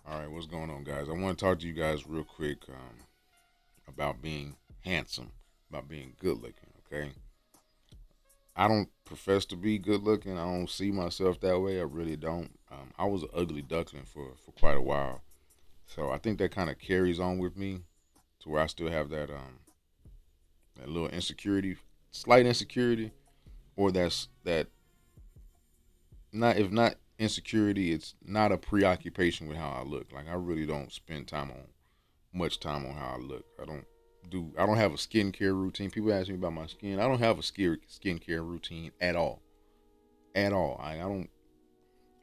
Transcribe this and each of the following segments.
All right, what's going on, guys? I want to talk to you guys real quick about being handsome, about being good looking. Okay, I don't profess to be good looking. I don't see myself that way. I really don't. I was an ugly duckling for quite a while, so I think that kind of carries on with me to where I still have that little insecurity, slight insecurity, or that not if not insecurity, it's not a preoccupation with how I look. Like I really don't spend time on much time on how I look. I don't have a skincare routine. People ask me about my skin. I don't have a skincare routine at all. At all. I don't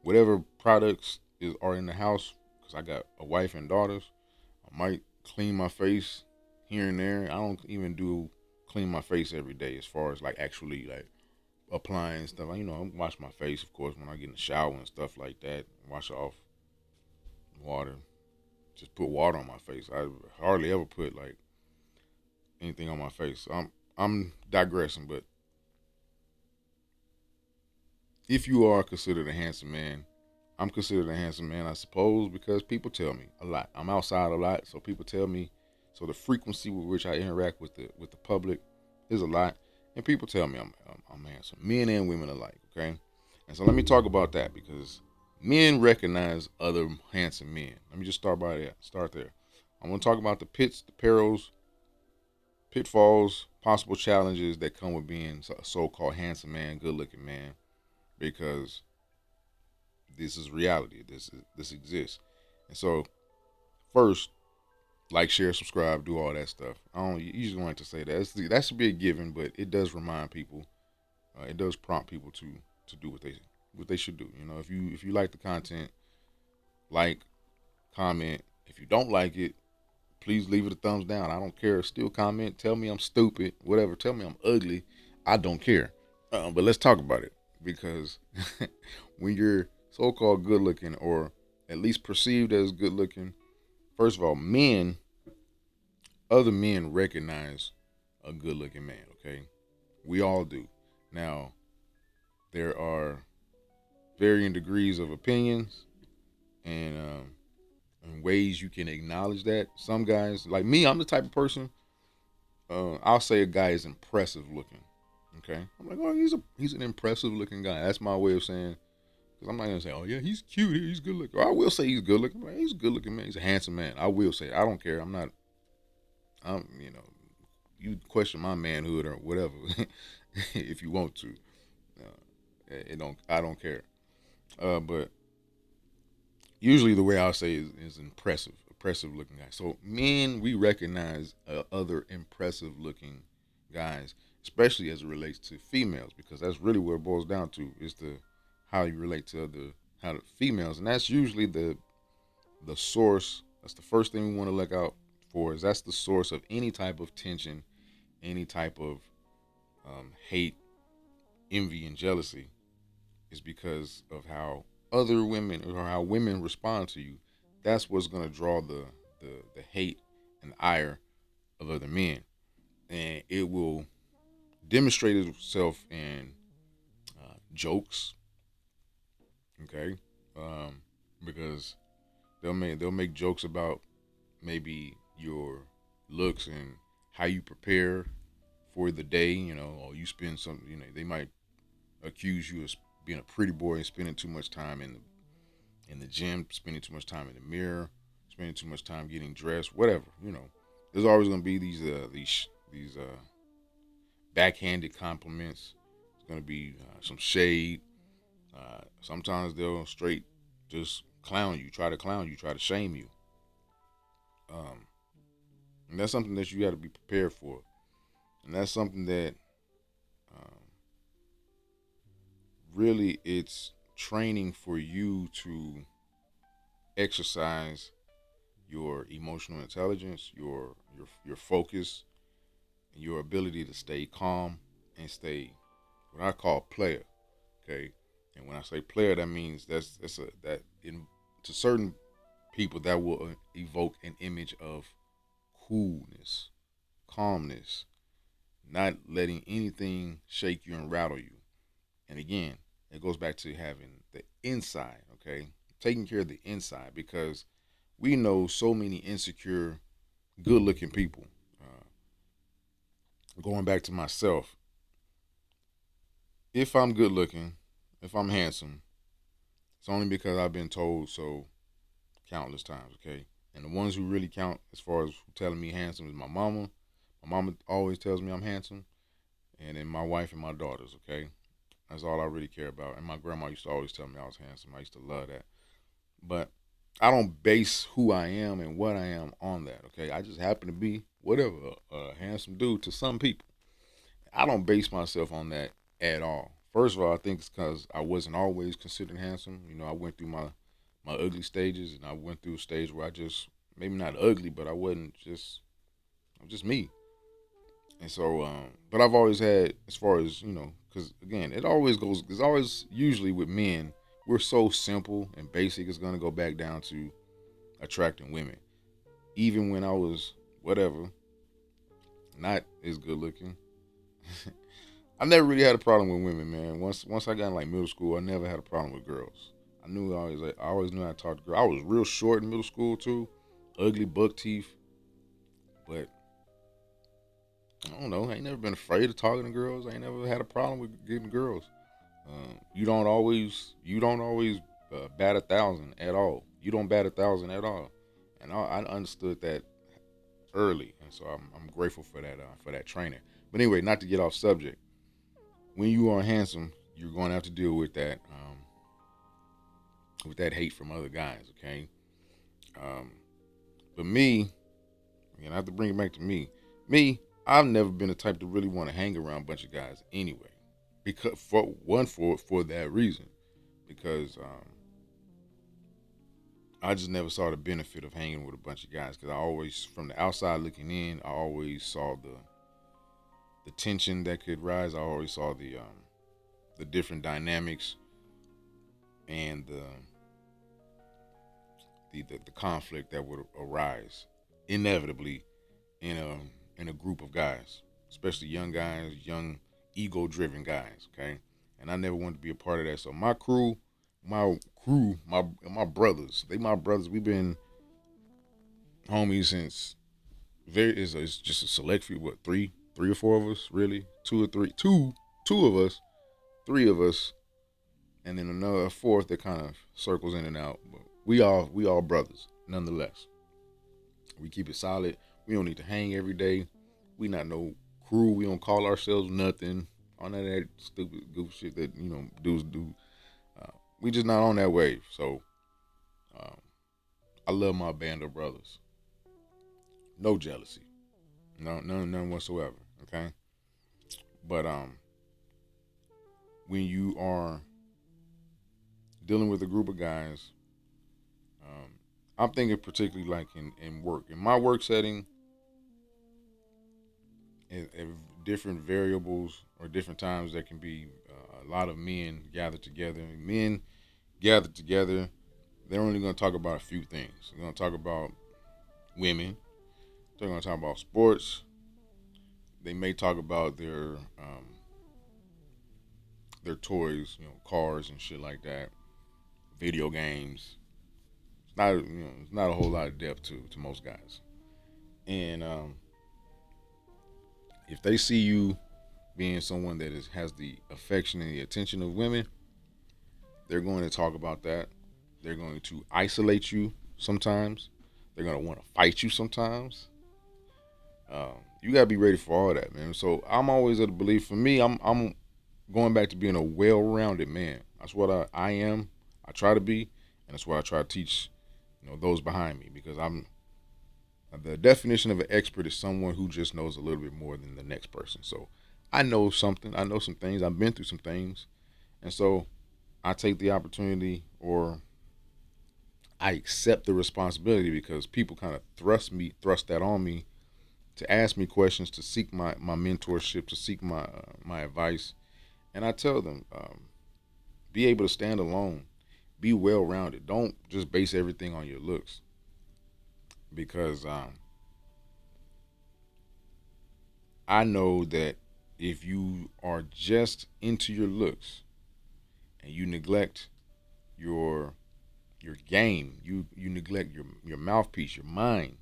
whatever products are in the house because I got a wife and daughters. I might clean my face here and there. I don't even do clean my face every day as far as like actually like applying stuff. I wash my face of course when I get in the shower and stuff like that. Wash it off water. Just put water on my face. I hardly ever put like anything on my face. I'm digressing, but if you are considered a handsome man, I'm considered a handsome man, I suppose, because people tell me a lot. I'm outside a lot, so people tell me. So the frequency with which I interact with the public is a lot, and people tell me I'm handsome, men and women alike. Okay, and so let me talk about that because men recognize other handsome men. Let me just start by that. Start there. I want to talk about the pits, the perils, pitfalls, possible challenges that come with being a so-called handsome man, good-looking man, because this is reality. This exists. And so, first, like, share, subscribe, do all that stuff. I don't usually like to say that. That should be a given, but it does remind people. It does prompt people to do what they should do. If you like the content, like, comment. If you don't like it, please leave it a thumbs down. I don't care. Still comment. Tell me I'm stupid. Whatever. Tell me I'm ugly. I don't care. But let's talk about it because when you're so-called good looking or at least perceived as good looking, first of all, other men recognize a good looking man. Okay, we all do. Now there are varying degrees of opinions and ways you can acknowledge that. Some guys, like me, I'm the type of person. I'll say a guy is impressive looking. Okay, I'm like, oh, he's an impressive looking guy. That's my way of saying. Because I'm not gonna say, oh yeah, he's cute, he's good looking. Or I will say he's good looking. Like, he's a good looking man. He's a handsome man. I will say, it. I don't care. I'm not. You question my manhood or whatever, if you want to. It don't. I don't care. But usually the way I'll say is impressive looking guy. So men, we recognize other impressive looking guys, especially as it relates to females, because that's really what it boils down to is the how you relate to other how the females, and that's usually the source. That's the first thing we want to look out for. Is that's the source of any type of tension, any type of hate, envy, and jealousy is because of how other women or how women respond to you. That's what's gonna draw the hate and ire of other men, and it will demonstrate itself in jokes. Okay, um, because they'll make jokes about maybe your looks and how you prepare for the day. Or you spend some. They might accuse you of being a pretty boy and spending too much time in the gym, spending too much time in the mirror, spending too much time getting dressed, whatever. There's always gonna be these backhanded compliments. It's gonna be some shade. Sometimes they'll straight just clown you, try to shame you. Um, and that's something that you got to be prepared for. And that's something that um, really it's training for you to exercise your emotional intelligence, your focus, and your ability to stay calm and stay what I call player. Okay, and when I say player, that means that's a that in to certain people that will evoke an image of coolness, calmness, not letting anything shake you and rattle you. And again, it goes back to having the inside. Okay, taking care of the inside because we know so many insecure, good-looking people. Going back to myself, if I'm good-looking, if I'm handsome, it's only because I've been told so countless times. Okay, and the ones who really count as far as telling me handsome is my mama. My mama always tells me I'm handsome, and then my wife and my daughters. Okay, that's all I really care about. And my grandma used to always tell me I was handsome. I used to love that. But I don't base who I am and what I am on that. Okay, I just happen to be whatever a handsome dude to some people. I don't base myself on that at all. First of all, I think it's because I wasn't always considered handsome. You know, I went through my ugly stages, and I went through a stage where I just maybe not ugly, but I wasn't just I'm just me. And so, but I've always had, as far as because again, it always goes. It's always usually with men, we're so simple and basic. It's gonna go back down to attracting women. Even when I was whatever, not as good looking, I never really had a problem with women, man. Once I got in like middle school, I never had a problem with girls. I always knew how to talk to girls. I was real short in middle school too, ugly buck teeth, but I don't know. I ain't never been afraid of talking to girls. I ain't never had a problem with getting girls. You don't always bat 1,000 at all. You don't bat 1,000 at all, and I understood that early, and so I'm grateful for that training. But anyway, not to get off subject. When you are handsome, you're going to have to deal with that hate from other guys. Okay, um, but me, again, I have to bring it back to me. Me, I've never been the type to really want to hang around a bunch of guys anyway. Because for that reason, because I just never saw the benefit of hanging with a bunch of guys. Because I always, from the outside looking in, I always saw the tension that could rise. I always saw the different dynamics and the conflict that would arise inevitably in a group of guys, especially young guys, young ego driven guys. Okay, and I never wanted to be a part of that. So my brothers, they my brothers. We've been homies since it's just a select few. What, three or four of us, really? Two or three, two of us, three of us, and then another fourth that kind of circles in and out. But we all brothers nonetheless. We keep it solid. We don't need to hang every day. We not no crew. We don't call ourselves nothing. On that stupid goof shit that dudes do. We just not on that wave. So um, I love my band of brothers. No jealousy. No, none whatsoever. Okay. But when you are dealing with a group of guys, um, I'm thinking particularly like in work. In my work setting, in different variables or different times, there can be a lot of men gathered together. Men gathered together, they're only going to talk about a few things. They're going to talk about women. They're going to talk about sports. They may talk about their toys, cars and shit like that, video games. It's not a whole lot of depth to most guys. And if they see you being someone that has the affection and the attention of women, they're going to talk about that. They're going to isolate you sometimes. They're going to want to fight you sometimes. You gotta be ready for all that, man. So I'm always of the belief. For me, I'm going back to being a well-rounded man. That's what I am. I try to be, and that's what I try to teach, those behind me. Because I'm the definition of an expert is someone who just knows a little bit more than the next person. So I know something. I know some things. I've been through some things, and so I take the opportunity, or I accept the responsibility, because people kind of thrust that on me to ask me questions, to seek my mentorship, to seek my advice, and I tell them, be able to stand alone, be well rounded. Don't just base everything on your looks, because I know that if you are just into your looks and you neglect your your game. You neglect your mouthpiece, your mind.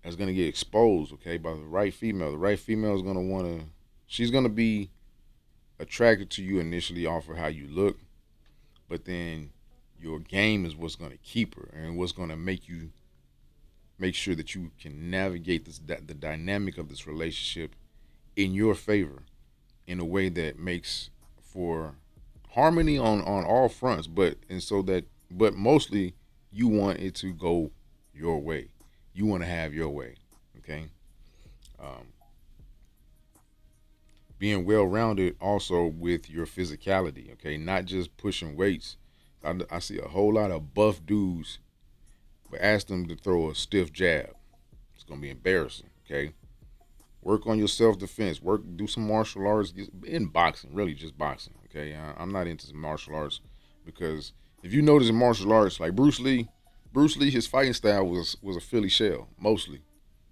That's gonna get exposed, okay, by the right female. The right female is gonna wanna. She's gonna be attracted to you initially off of how you look, but then your game is what's gonna keep her and what's gonna make sure that you can navigate the dynamic of this relationship in your favor in a way that makes for harmony on all fronts, but mostly you want it to go your way. You want to have your way, okay? Um, Being well rounded also with your physicality, okay? Not just pushing weights. I see a whole lot of buff dudes, but ask them to throw a stiff jab. It's gonna be embarrassing, okay? Work on your self defense. Do some martial arts in boxing, really just boxing. Okay, I'm not into martial arts because if you notice in martial arts, like Bruce Lee, his fighting style was a Philly shell mostly.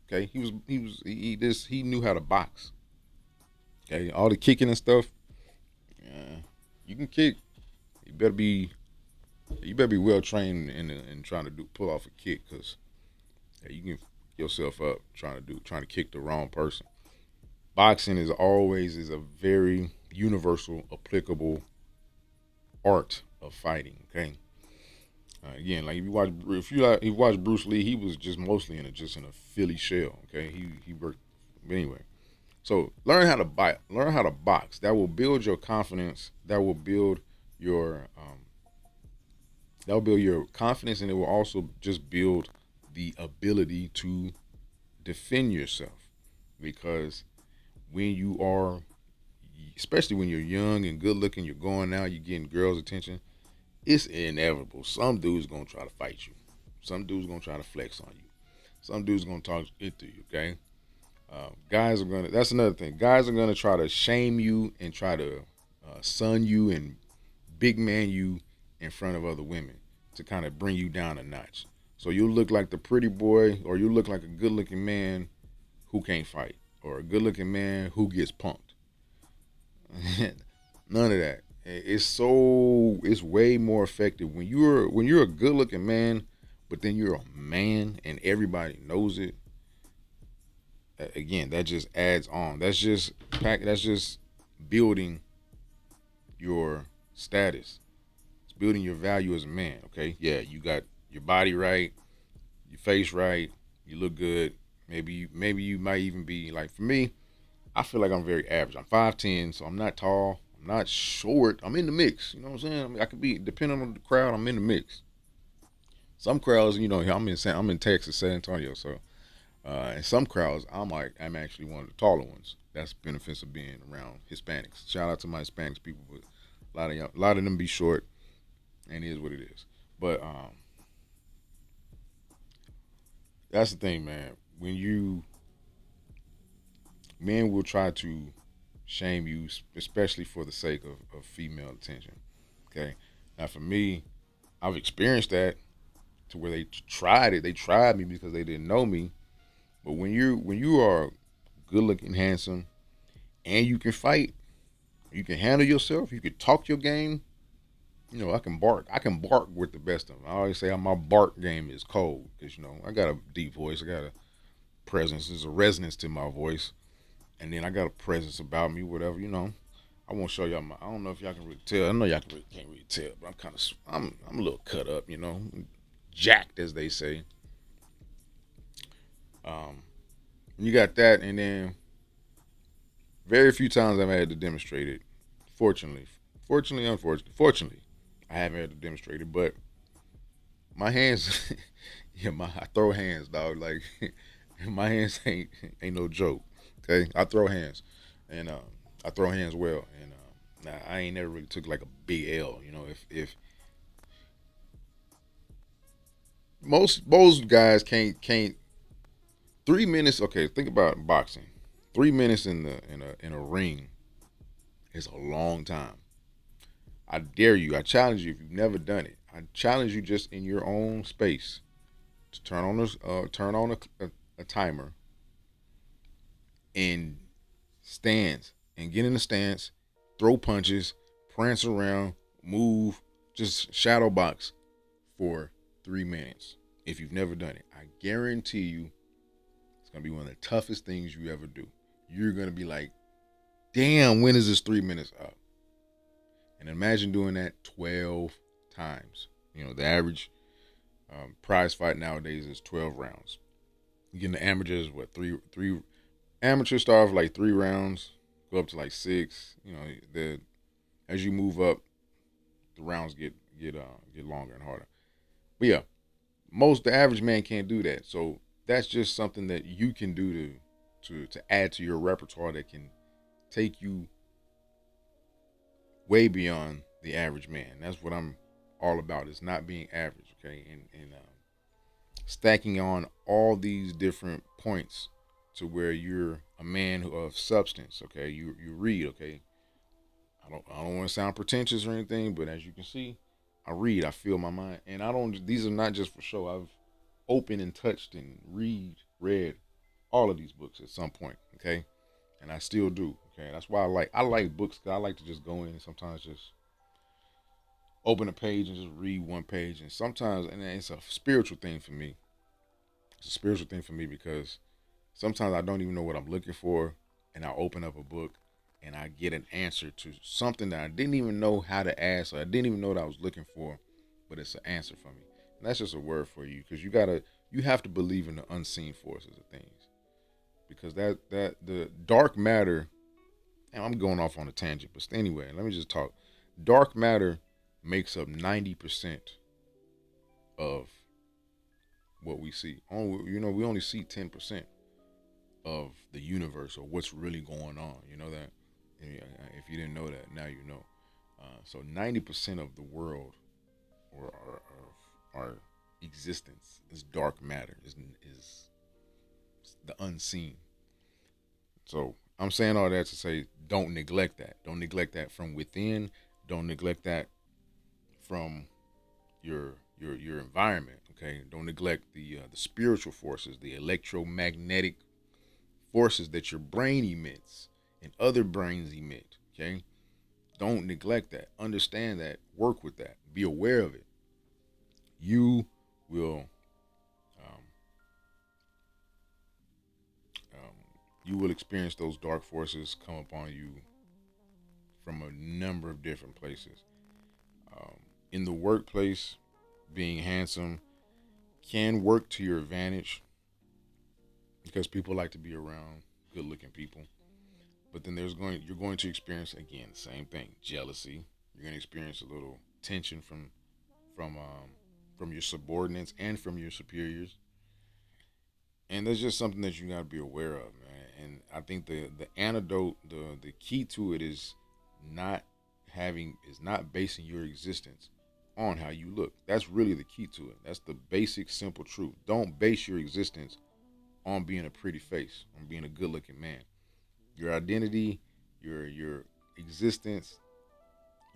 Okay, he knew how to box. Okay, all the kicking and stuff. Yeah, you can kick. You better be you better be well trained in trying to pull off a kick because you can yourself up trying to kick the wrong person. Boxing is a very universal, applicable art of fighting. Okay, again, like if you watch Bruce Lee, he was just mostly in a Philly shell. Okay, he worked. But anyway, so learn how to box. That will build your confidence. Your that will build your confidence, and it will also just build the ability to defend yourself because when you are, especially when you're young and good looking, you're going out, you're getting girls' attention. It's inevitable. Some dude's gonna try to fight you. Some dude's gonna try to flex on you. Some dude's gonna talk it to you. Okay. Guys are gonna. That's another thing. Guys are gonna try to shame you and try to sun you and big man you in front of other women to kind of bring you down a notch. So you look like the pretty boy, or you look like a good looking man who can't fight, or a good looking man who gets punked. None of that. It's way more effective when you're a good looking man, but then you're a man and everybody knows it. Again, that just adds on. That's just building your status. It's building your value as a man. Okay, yeah, you got your body right, your face right, you look good. Maybe you might even be like for me. I feel like I'm very average. I'm 5'10", so I'm not tall. I'm not short. I'm in the mix. You know what I'm saying? I mean, I could be depending on the crowd. I'm in the mix. Some crowds, I'm in Texas, San Antonio. So in some crowds, I'm actually one of the taller ones. That's the benefits of being around Hispanics. Shout out to my Hispanics people, but a lot of them be short, and it is what it is. But that's the thing, man. When you men will try to shame you, especially for the sake of female attention. Okay. Now, for me, I've experienced that to where they tried it. They tried me because they didn't know me. But when you are good looking, handsome, and you can fight, you can handle yourself, you can talk your game. I can bark. I can bark with the best of them. I always say my bark game is cold because I got a deep voice. I got a presence. There's a resonance to my voice, and then I got a presence about me. Whatever. I won't show y'all my. I don't know if y'all can really tell. I know y'all can't really tell, but I'm a little cut up. Jacked as they say. Um, you got that, and then very few times I've had to demonstrate it. Fortunately, fortunately, I haven't had to demonstrate it. But my hands, yeah, I throw hands, dog. Like my hands ain't no joke. Okay, I throw hands, and I throw hands well, and nah, I ain't never really took like a big L. If most guys can't 3 minutes. Okay, think about boxing. 3 minutes in a ring is a long time. I dare you. I challenge you if you've never done it. I challenge you just in your own space to turn on a timer and stance and get in the stance, throw punches, prance around, move, just shadow box for 3 minutes. If you've never done it, I guarantee you it's gonna be one of the toughest things you ever do. You're gonna be like, damn, when is this 3 minutes up? And imagine doing that 12 times. You know, the average prize fight nowadays is 12 rounds. You get the amateurs, what, three amateurs start off like 3 rounds, go up to like six. You know, the as you move up, the rounds get longer and harder. But yeah, the average man can't do that. So that's just something that you can do to add to your repertoire that can take you way beyond the average man. That's what I'm all about. Is not being average, okay, and stacking on all these different points to where you're a man of substance. Okay, you read. Okay, I don't want to sound pretentious or anything, but as you can see, I read. I feel my mind, and I don't. These are not just for show. I've opened and touched and read all of these books at some point. Okay, and I still do. Okay, that's why I like books. Cause I like to just go in and sometimes just open a page and just read one page, and sometimes and it's a spiritual thing for me. It's a spiritual thing for me because sometimes I don't even know what I'm looking for, and I open up a book and I get an answer to something that I didn't even know how to ask, or I didn't even know what I was looking for, but it's an answer for me. And that's just a word for you because you have to believe in the unseen forces of things because that the dark matter. And I'm going off on a tangent, but anyway, let me just talk. Dark matter makes up 90% of what we see. We only see 10% of the universe or what's really going on. You know that? If you didn't know that, now you know. So 90% of the world or our existence is dark matter, is the unseen. So I'm saying all that to say don't neglect that. Don't neglect that from within. Don't neglect that from your environment. Okay. Don't neglect the spiritual forces, the electromagnetic forces that your brain emits and other brains emit. Okay. Don't neglect that. Understand that. Work with that. Be aware of it. You will um, um, you will experience those dark forces come upon you from a number of different places. Um, in the workplace, being handsome can work to your advantage because people like to be around good-looking people. But then you're going to experience again the same thing: jealousy. You're going to experience a little tension from um, from your subordinates and from your superiors, and that's just something that you got to be aware of, man. And I think the antidote, the key to it not is not basing your existence on how you look. That's really the key to it. That's the basic, simple truth. Don't base your existence on being a pretty face, on being a good looking man. Your identity, your existence,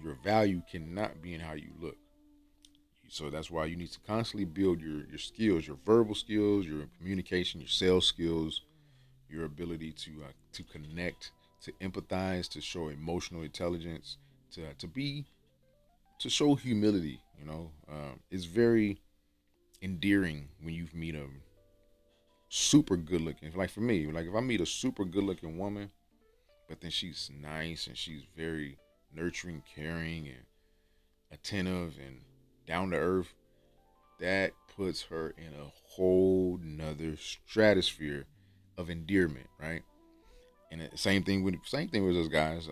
your value cannot be in how you look. So that's why you need to constantly build your skills, your verbal skills, your communication, your sales skills, your ability to connect, to empathize, to show emotional intelligence, to show humility. It's very endearing when you meet a super good looking. Like for me, like if I meet a super good looking woman, but then she's nice and she's very nurturing, caring, and attentive and down to earth, that puts her in a whole nother stratosphere of endearment, right? And the same thing with those guys.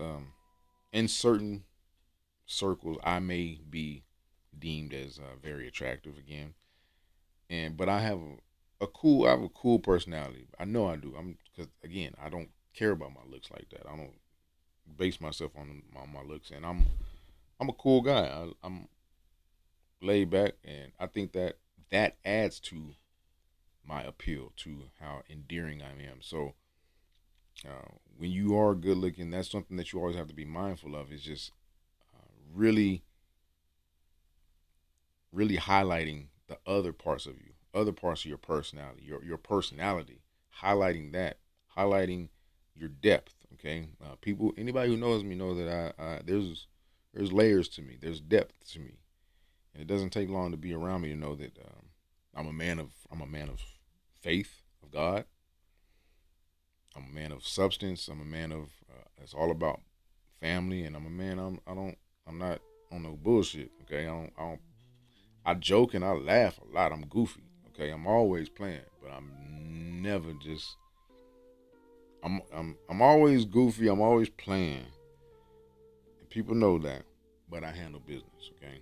In certain circles, I may be deemed as very attractive again, but I have a cool personality. I know I do. Because again, I don't care about my looks like that. I don't base myself on my looks, and I'm a cool guy. I'm laid back, and I think that adds to my appeal to how endearing I am. So when you are good looking, that's something that you always have to be mindful of. Is just really, really highlighting the other parts of you, other parts of your personality, your personality, highlighting that, highlighting your depth. Okay, anybody who knows me knows that there's layers to me, there's depth to me, And it doesn't take long to be around me to know that I'm a man of faith of God. I'm a man of substance. I'm a man of it's all about family, and I'm a man. I'm not on no bullshit. Okay, I joke and I laugh a lot. I'm goofy. Okay, I'm always playing, but I'm never just. I'm always goofy. I'm always playing. And people know that, but I handle business. Okay,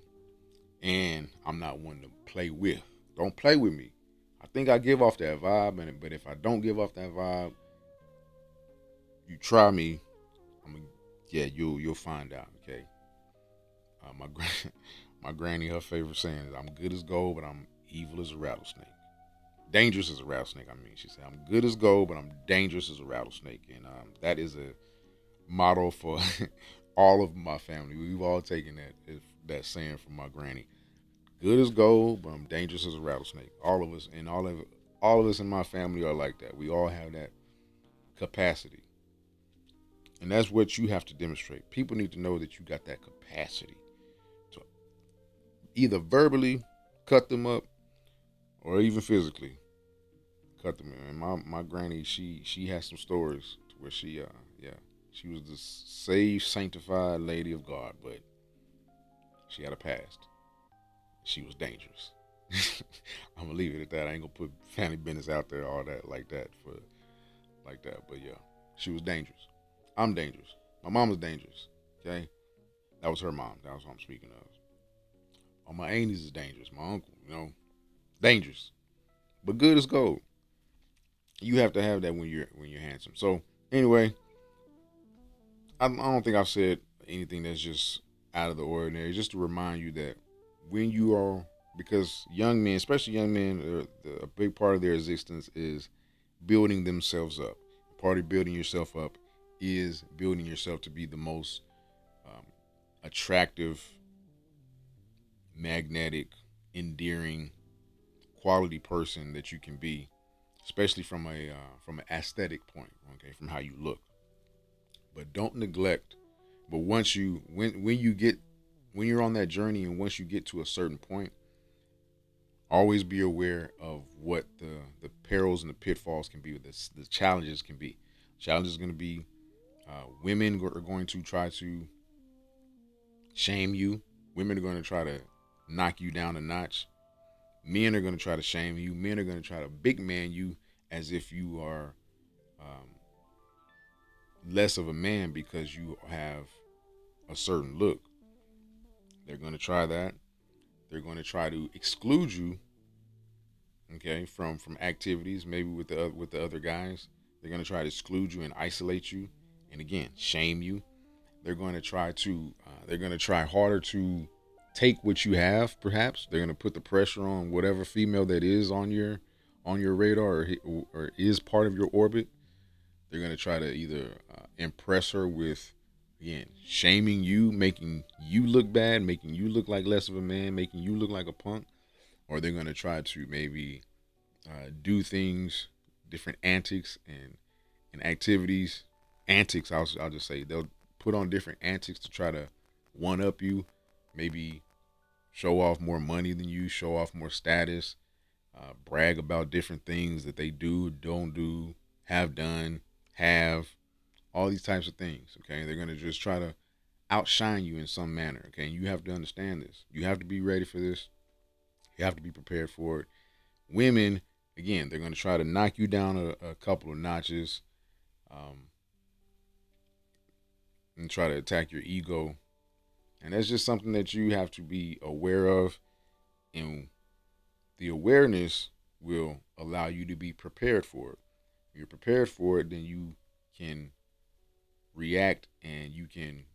and I'm not one to play with. Don't play with me. I think I give off that vibe, but if I don't give off that vibe, you try me. I'm gonna, yeah, you'll find out. Okay, my my granny, her favorite saying is, "I'm good as gold, but I'm evil as a rattlesnake." Dangerous as a rattlesnake. I mean, she said, "I'm good as gold, but I'm dangerous as a rattlesnake," and that is a motto for all of my family. We've all taken that saying from my granny. Good as gold, but I'm dangerous as a rattlesnake. All of us, and all of us in my family are like that. We all have that capacity, and that's what you have to demonstrate. People need to know that you got that capacity to either verbally cut them up or even physically cut them. And my granny, she has some stories to where yeah, she was the saved, sanctified lady of God, but she had a past. She was dangerous. I'm gonna leave it at that. I ain't gonna put family business out there, all that like that for like that. But yeah, she was dangerous. I'm dangerous. My mom was dangerous. Okay, that was her mom. That was what I'm speaking of. Oh, my aunties is dangerous. My uncle, dangerous, but good as gold. You have to have that when you're handsome. So anyway, I don't think I've said anything that's just out of the ordinary. Just to remind you that when you are, because young men, especially young men, a big part of their existence is building themselves up. Part of building yourself up is building yourself to be the most um, attractive, magnetic, endearing, quality person that you can be, especially from an aesthetic point. Okay, from how you look. But don't neglect. But once you when you get when you're on that journey and once you get to a certain point, always be aware of what the perils and the pitfalls can be. The challenges can be. Challenges are going to be women are going to try to shame you. Women are going to try to knock you down a notch. Men are going to try to shame you. Men are going to try to big man you as if you are um, less of a man because you have a certain look. They're going to try that. They're going to try to exclude you, okay, from activities, maybe with the other guys. They're going to try to exclude you and isolate you, and again, shame you. They're going to try harder to take what you have. Perhaps they're going to put the pressure on whatever female that is on your radar or is part of your orbit. They're going to try to either impress her with, again, shaming you, making you look bad, making you look like less of a man, making you look like a punk, or they're going to try to maybe do things, different antics and activities. Antics, I'll just say they'll put on different antics to try to one up you, maybe show off more money than you, show off more status, brag about different things that they do, don't do, have done, have all these types of things. Okay, they're gonna just try to outshine you in some manner. Okay, and you have to understand this. You have to be ready for this. You have to be prepared for it. Women, again, they're gonna try to knock you down a couple of notches, um, and try to attack your ego. And that's just something that you have to be aware of. And the awareness will allow you to be prepared for it. If you're prepared for it, then you can react and you can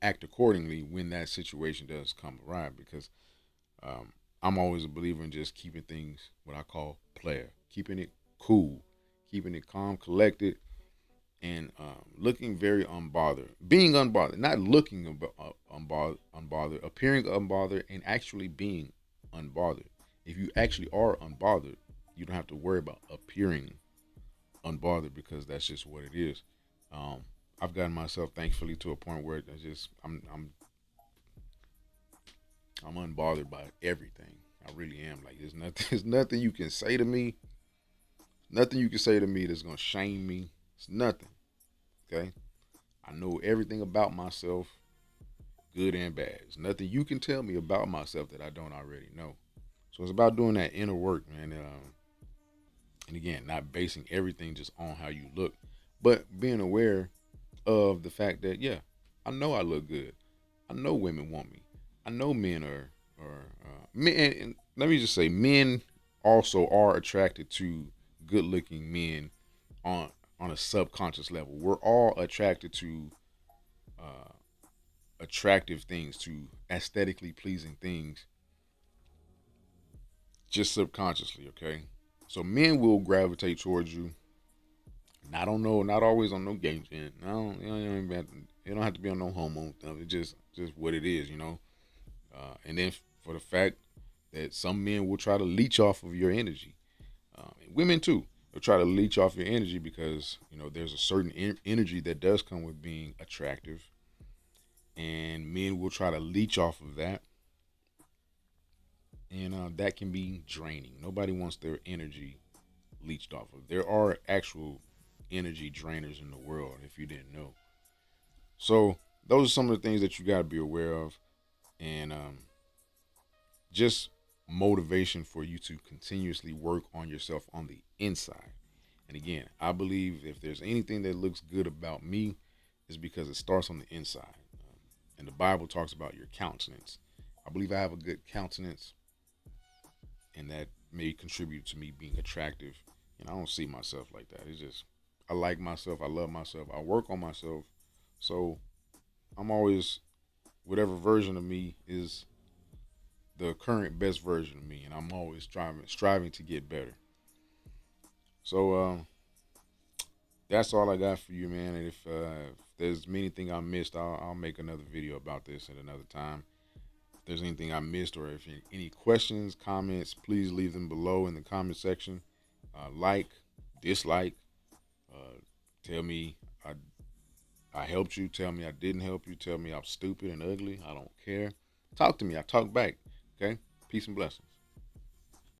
act accordingly when that situation does come around. Because um, I'm always a believer in just keeping things what I call player, keeping it cool, keeping it calm, collected, and looking very unbothered, being unbothered, not looking unbothered, appearing unbothered, and actually being unbothered. If you actually are unbothered, you don't have to worry about appearing unbothered because that's just what it is. Um, I've gotten myself, thankfully, to a point where I just I'm unbothered by everything. I really am. Like there's nothing there's nothing you can say to me. Nothing you can say to me that's gonna shame me. It's nothing. Okay? I know everything about myself, good and bad. There's nothing you can tell me about myself that I don't already know. So it's about doing that inner work, man. And again, not basing everything just on how you look, but being aware of the fact that yeah, I know I look good. I know women want me. I know men are men. And let me just say, men also are attracted to good-looking men on on a subconscious level. We're all attracted to uh, attractive things, to aesthetically pleasing things, just subconsciously. Okay, so men will gravitate towards you. Not on no, not always on no game chin. No, you don't have to be on no homo stuff. It's just what it is, you know. And then for the fact that some men will try to leech off of your energy, and women too. They'll try to leech off your energy because you know there's a certain energy that does come with being attractive, and men will try to leech off of that, and that can be draining. Nobody wants their energy leached off of. There are actual energy drainers in the world, if you didn't know. So those are some of the things that you got to be aware of, and just motivation for you to continuously work on yourself on the inside. And again, I believe if there's anything that looks good about me, is because it starts on the inside. And the Bible talks about your countenance. I believe I have a good countenance, and that may contribute to me being attractive. And I don't see myself like that. It's just I like myself. I love myself. I work on myself. So I'm always whatever version of me is the current best version of me, and I'm always striving to get better. So that's all I got for you, man. And if there's anything I missed, I'll make another video about this at another time. If there's anything I missed, or if any questions, comments, please leave them below in the comment section. Like, dislike, uh, tell me I helped you, tell me I didn't help you, tell me I'm stupid and ugly. I don't care. Talk to me. I talk back. Okay? Peace and blessings.